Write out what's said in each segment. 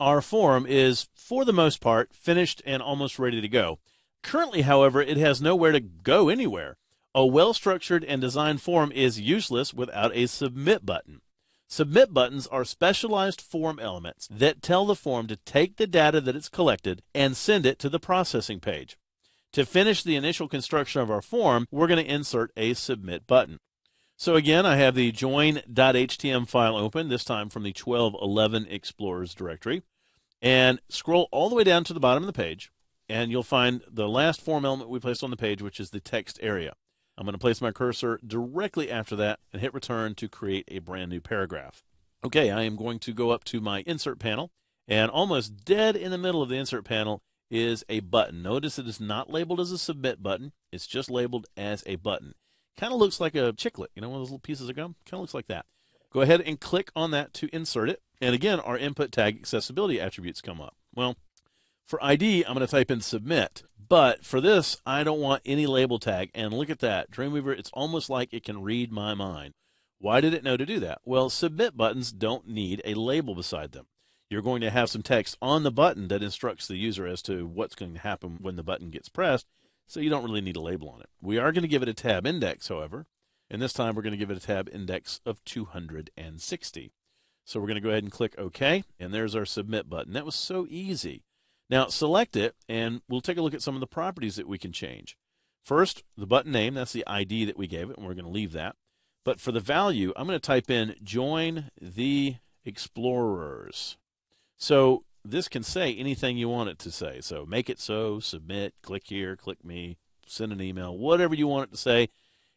our form is, for the most part, finished and almost ready to go. Currently, however, it has nowhere to go anywhere. A well-structured and designed form is useless without a submit button. Submit buttons are specialized form elements that tell the form to take the data that it's collected and send it to the processing page. To finish the initial construction of our form, we're going to insert a submit button. So again, I have the join.html file open, this time from the 1211 Explorers directory, and scroll all the way down to the bottom of the page, and you'll find the last form element we placed on the page, which is the text area. I'm going to place my cursor directly after that and hit return to create a brand new paragraph. Okay, I am going to go up to my insert panel, and almost dead in the middle of the insert panel is a button. Notice it is not labeled as a submit button. It's just labeled as a button. Kind of looks like a chiclet, one of those little pieces of gum. Kind of looks like that. Go ahead and click on that to insert it. And again, our input tag accessibility attributes come up. Well, for ID, I'm going to type in submit. But for this, I don't want any label tag. And look at that. Dreamweaver, it's almost like it can read my mind. Why did it know to do that? Well, submit buttons don't need a label beside them. You're going to have some text on the button that instructs the user as to what's going to happen when the button gets pressed. So you don't really need a label on it. We are going to give it a tab index, however, and this time we're going to give it a tab index of 260. So we're going to go ahead and click OK, and there's our submit button. That was so easy. Now select it, and we'll take a look at some of the properties that we can change. First, the button name, that's the ID that we gave it, and we're going to leave that. But for the value, I'm going to type in Join the Explorers. So this can say anything you want it to say. So make it so, submit, click here, click me, send an email, whatever you want it to say.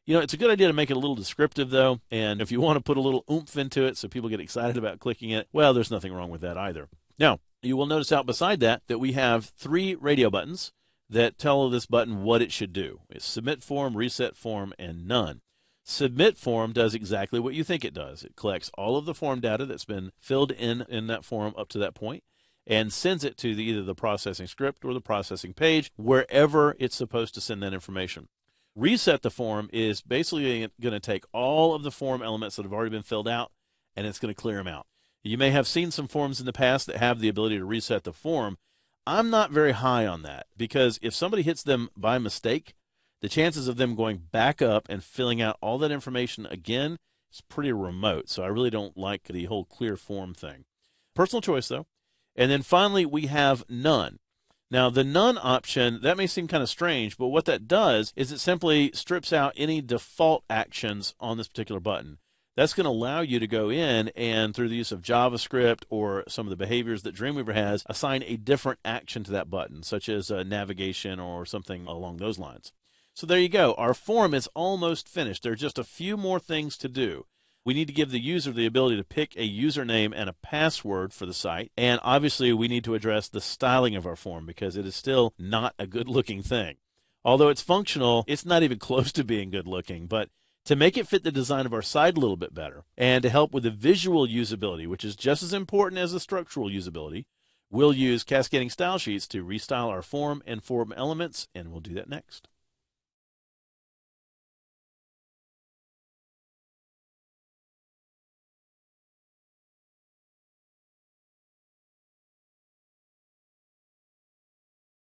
It's a good idea to make it a little descriptive, though. And if you want to put a little oomph into it so people get excited about clicking it, well, there's nothing wrong with that either. Now, you will notice out beside that we have 3 radio buttons that tell this button what it should do. It's submit form, reset form, and none. Submit form does exactly what you think it does. It collects all of the form data that's been filled in that form up to that point, and sends it to either the processing script or the processing page, wherever it's supposed to send that information. Reset the form is basically going to take all of the form elements that have already been filled out, and it's going to clear them out. You may have seen some forms in the past that have the ability to reset the form. I'm not very high on that, because if somebody hits them by mistake, the chances of them going back up and filling out all that information again is pretty remote. So I really don't like the whole clear form thing. Personal choice, though. And then finally, we have none. Now, the none option, that may seem kind of strange, but what that does is it simply strips out any default actions on this particular button. That's going to allow you to go in and, through the use of JavaScript or some of the behaviors that Dreamweaver has, assign a different action to that button, such as navigation or something along those lines. So there you go. Our form is almost finished. There are just a few more things to do. We need to give the user the ability to pick a username and a password for the site. And obviously, we need to address the styling of our form, because it is still not a good-looking thing. Although it's functional, it's not even close to being good-looking. But to make it fit the design of our site a little bit better, and to help with the visual usability, which is just as important as the structural usability, we'll use cascading style sheets to restyle our form and form elements, and we'll do that next.